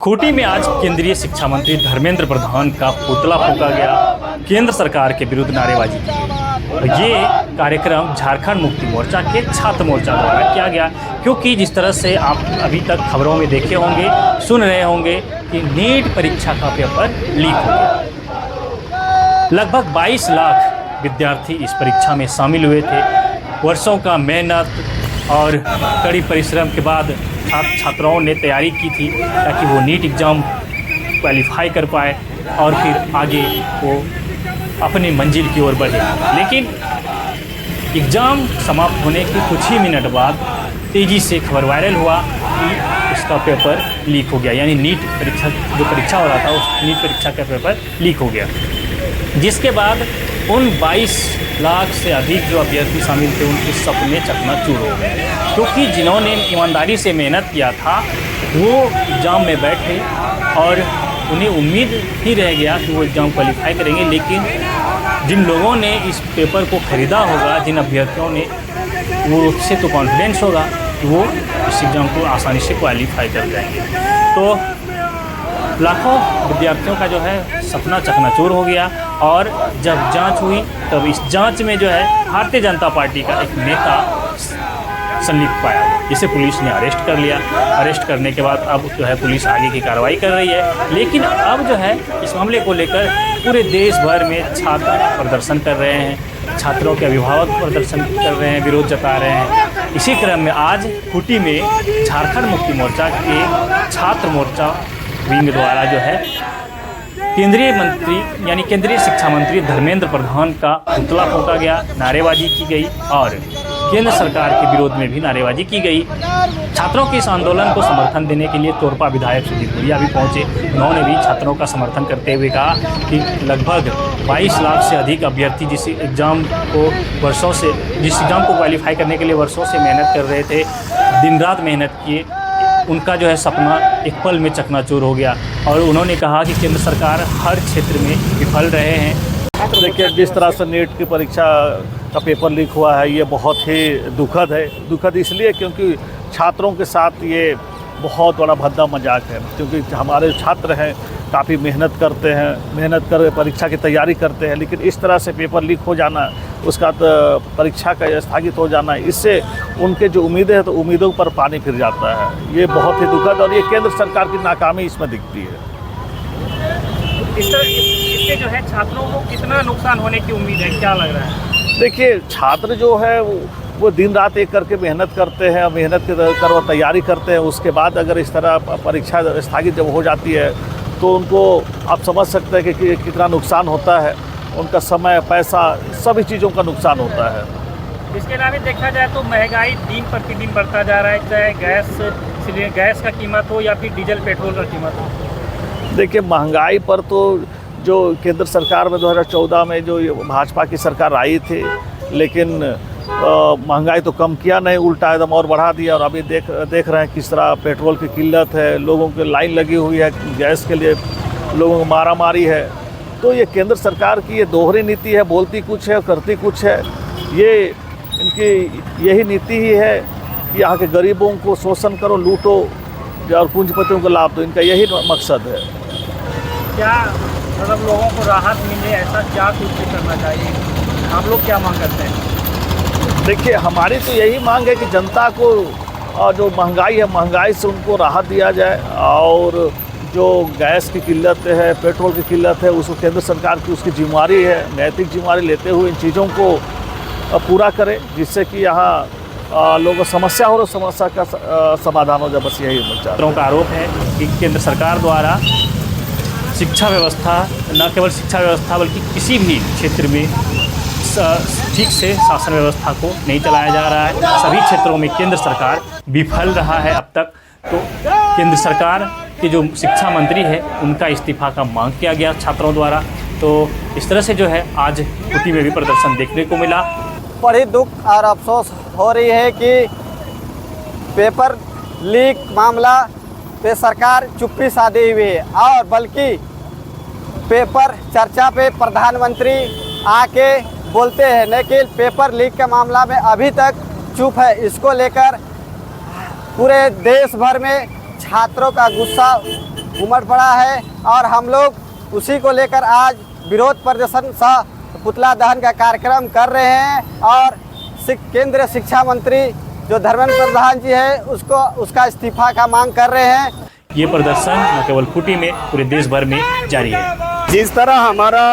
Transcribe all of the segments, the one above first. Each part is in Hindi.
खूंटी में आज केंद्रीय शिक्षा मंत्री धर्मेंद्र प्रधान का पुतला फूंका गया। केंद्र सरकार के विरुद्ध नारेबाजी की गई। ये कार्यक्रम झारखंड मुक्ति मोर्चा के छात्र मोर्चा द्वारा किया गया, क्योंकि जिस तरह से आप अभी तक खबरों में देखे होंगे, सुन रहे होंगे कि नीट परीक्षा का पेपर लीक हो गया। लगभग 22 लाख विद्यार्थी इस परीक्षा में शामिल हुए थे। वर्षों का मेहनत और कड़ी परिश्रम के बाद छात्राओं ने तैयारी की थी ताकि वो नीट एग्ज़ाम क्वालिफाई कर पाए और फिर आगे वो अपनी मंजिल की ओर बढ़े। लेकिन एग्ज़ाम समाप्त होने के कुछ ही मिनट बाद तेज़ी से खबर वायरल हुआ कि उसका पेपर लीक हो गया, यानी नीट परीक्षा जो परीक्षा हो रहा था उस नीट परीक्षा का पेपर लीक हो गया। जिसके बाद उन 22 लाख से अधिक जो अभ्यर्थी शामिल थे उनके सपने चकनाचूर हो गए, क्योंकि जिन्होंने ईमानदारी से मेहनत किया था वो एग्ज़ाम में बैठे और उन्हें उम्मीद ही रह गया कि वो एग्ज़ाम क्वालिफाई करेंगे। लेकिन जिन लोगों ने इस पेपर को ख़रीदा होगा, जिन अभ्यर्थियों ने, वो उससे तो कॉन्फिडेंस होगा कि वो इस एग्ज़ाम को आसानी से क्वालिफाई कर जाएंगे। तो लाखों विद्यार्थियों का जो है सपना चकनाचूर हो गया। और जब जांच हुई तब इस जांच में जो है भारतीय जनता पार्टी का एक नेता संलिप्त पाया गया, जिसे पुलिस ने अरेस्ट कर लिया। अरेस्ट करने के बाद अब जो है पुलिस आगे की कार्रवाई कर रही है। लेकिन अब जो है इस मामले को लेकर पूरे देश भर में छात्र प्रदर्शन कर रहे हैं, छात्रों के अभिभावक प्रदर्शन कर रहे हैं, विरोध जता रहे हैं। इसी क्रम में आज खूंटी में झारखंड मुक्ति मोर्चा के छात्र मोर्चा विंग द्वारा जो है केंद्रीय मंत्री यानी केंद्रीय शिक्षा मंत्री धर्मेंद्र प्रधान का पुतला फूंका गया, नारेबाजी की गई और केंद्र सरकार के विरोध में भी नारेबाजी की गई। छात्रों के इस आंदोलन को समर्थन देने के लिए तोरपा विधायक सुदीप गुड़िया भी पहुंचे। उन्होंने भी छात्रों का समर्थन करते हुए कहा कि लगभग 22 लाख से अधिक अभ्यर्थी जिस एग्ज़ाम को क्वालिफाई करने के लिए वर्षों से मेहनत कर रहे थे, दिन रात मेहनत किए, उनका जो है सपना एक पल में चकनाचूर हो गया। और उन्होंने कहा कि केंद्र सरकार हर क्षेत्र में विफल रहे हैं। देखिए, जिस तरह से नीट की परीक्षा का पेपर लीक हुआ है ये बहुत ही दुखद है। दुखद इसलिए क्योंकि छात्रों के साथ ये बहुत बड़ा भद्दा मजाक है, क्योंकि हमारे छात्र हैं, काफ़ी मेहनत करते हैं, मेहनत कर परीक्षा की तैयारी करते हैं, लेकिन इस तरह से पेपर लीक हो जाना, उसका परीक्षा का स्थगित हो जाना, इससे उनके जो उम्मीदें हैं तो उम्मीदों पर पानी फिर जाता है। ये बहुत ही दुखद और ये केंद्र सरकार की नाकामी इसमें दिखती है। इससे जो है छात्रों को कितना नुकसान होने की उम्मीद है, क्या लग रहा है? देखिए, छात्र जो है वो दिन रात एक करके मेहनत करते हैं, मेहनत कर वो तैयारी करते हैं। उसके बाद अगर इस तरह परीक्षा स्थगित जब हो जाती है तो उनको आप समझ सकते हैं कि कितना नुकसान होता है। उनका समय, पैसा, सभी चीज़ों का नुकसान होता है। इसके अलावा देखा जाए तो महंगाई दिन प्रतिदिन बढ़ता जा रहा है, चाहे गैस का कीमत हो या फिर डीजल पेट्रोल का कीमत हो। देखिए, महंगाई पर तो जो केंद्र सरकार में 2014 में जो भाजपा की सरकार आई थी, लेकिन महंगाई तो कम किया नहीं, उल्टा एकदम और बढ़ा दिया। और अभी देख रहे हैं किस तरह पेट्रोल की किल्लत है, लोगों की लाइन लगी हुई है, गैस के लिए लोगों को मारामारी है। तो ये केंद्र सरकार की ये दोहरी नीति है, बोलती कुछ है करती कुछ है। ये इनकी यही नीति ही है कि यहाँ के गरीबों को शोषण करो, लूटो और पूंजीपतियों को लाभ दो। इनका यही मकसद है। क्या मतलब लोगों को राहत मिले, ऐसा क्या कुछ करना चाहिए? आप लोग क्या मांग करते हैं? देखिए, हमारी तो यही मांग है कि जनता को जो महंगाई है, महंगाई से उनको राहत दिया जाए, और जो गैस की किल्लत है, पेट्रोल की किल्लत है, उसको केंद्र सरकार की उसकी जिम्मेदारी है, नैतिक जिम्मेदारी लेते हुए इन चीज़ों को पूरा करे, जिससे कि यहाँ लोगों को समस्या हो और समस्या का समाधान हो जाए। बस यही छात्रों का आरोप है कि केंद्र सरकार द्वारा शिक्षा व्यवस्था, न केवल शिक्षा व्यवस्था बल्कि किसी भी क्षेत्र में ठीक से शासन व्यवस्था को नहीं चलाया जा रहा है। सभी क्षेत्रों में केंद्र सरकार विफल रहा है अब तक। तो केंद्र सरकार के जो शिक्षा मंत्री है उनका इस्तीफा का मांग किया गया छात्रों द्वारा। तो इस तरह से जो है आज खूंटी में भी प्रदर्शन देखने को मिला। बड़ी दुख और अफसोस हो रही है कि पेपर लीक मामला पे सरकार चुप्पी साधी हुई है, और बल्कि पेपर चर्चा पे प्रधानमंत्री आके बोलते हैं, लेकिन पेपर लीक के मामला में अभी तक चुप है। इसको लेकर पूरे देश भर में छात्रों का गुस्सा उमड़ पड़ा है और हम लोग उसी को लेकर आज विरोध प्रदर्शन सह पुतला दहन का कार्यक्रम कर रहे हैं और केंद्रीय शिक्षा मंत्री जो धर्मेंद्र प्रधान जी है उसका इस्तीफा का मांग कर रहे हैं। ये प्रदर्शन न केवल खूंटी में पूरे देश भर में जारी है। जिस तरह हमारा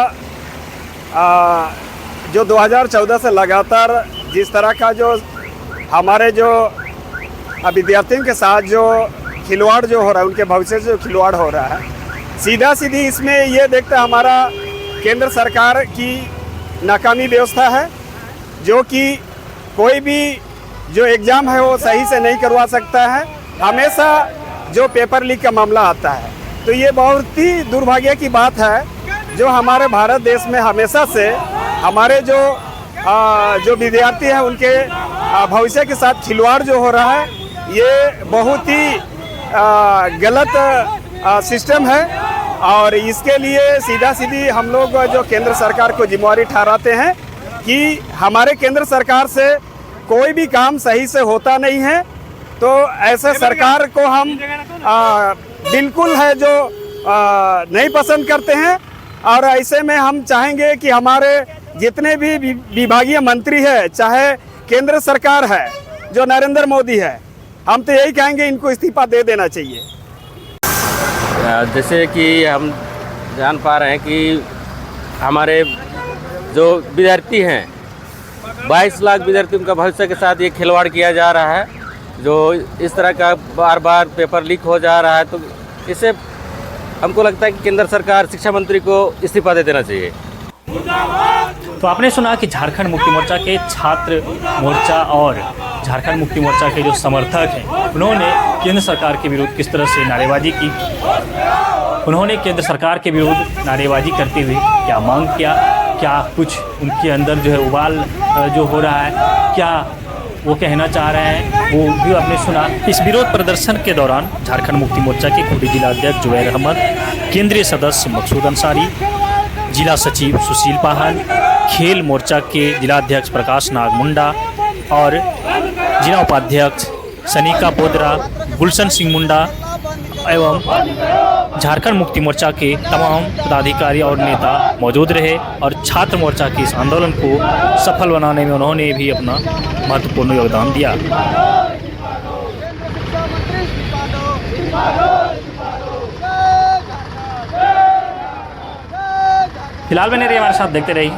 जो 2014 से लगातार जिस तरह का जो हमारे जो विद्यार्थियों के साथ जो खिलवाड़ जो हो रहा है, उनके भविष्य से जो खिलवाड़ हो रहा है, सीधा सीधी इसमें ये देखते हमारा केंद्र सरकार की नाकामी व्यवस्था है, जो कि कोई भी जो एग्ज़ाम है वो सही से नहीं करवा सकता है। हमेशा जो पेपर लीक का मामला आता है, तो ये बहुत ही दुर्भाग्य की बात है जो हमारे भारत देश में हमेशा से हमारे जो विद्यार्थी हैं उनके भविष्य के साथ खिलवाड़ जो हो रहा है, ये बहुत ही गलत सिस्टम है और इसके लिए सीधा सीधी हम लोग जो केंद्र सरकार को जिम्मेवारी ठहराते हैं कि हमारे केंद्र सरकार से कोई भी काम सही से होता नहीं है। तो ऐसे सरकार को हम बिल्कुल है जो नहीं पसंद करते हैं और ऐसे में हम चाहेंगे कि हमारे जितने भी विभागीय मंत्री है, चाहे केंद्र सरकार है जो नरेंद्र मोदी है, हम तो यही कहेंगे इनको इस्तीफा दे देना चाहिए। जैसे कि हम जान पा रहे हैं कि हमारे जो विद्यार्थी हैं 22 लाख विद्यार्थियों का भविष्य के साथ ये खिलवाड़ किया जा रहा है। जो इस तरह का बार बार पेपर लीक हो जा रहा है, तो इससे हमको लगता है कि केंद्र सरकार शिक्षा मंत्री को इस्तीफा दे देना चाहिए। तो आपने सुना कि झारखंड मुक्ति मोर्चा के छात्र मोर्चा और झारखंड मुक्ति मोर्चा के जो समर्थक हैं, उन्होंने केंद्र सरकार के विरुद्ध किस तरह से नारेबाजी की। उन्होंने केंद्र सरकार के विरुद्ध नारेबाजी करते हुए क्या मांग किया, क्या कुछ उनके अंदर जो है उबाल जो हो रहा है, क्या वो कहना चाह रहे हैं, वो भी आपने सुना। इस विरोध प्रदर्शन के दौरान झारखंड मुक्ति मोर्चा के खूंटी जिला अध्यक्ष जुबैर अहमद, केंद्रीय सदस्य मकसूद अंसारी, जिला सचिव सुशील पाहन, खेल मोर्चा के जिला अध्यक्ष प्रकाश नाग मुंडा और जिला उपाध्यक्ष सनिका बोदरा, गुलशन सिंह मुंडा एवं झारखंड मुक्ति मोर्चा के तमाम पदाधिकारी और नेता मौजूद रहे और छात्र मोर्चा के इस आंदोलन को सफल बनाने में उन्होंने भी अपना महत्वपूर्ण योगदान दिया। फिलहाल बने रहिए हमारे साथ, देखते रहिए।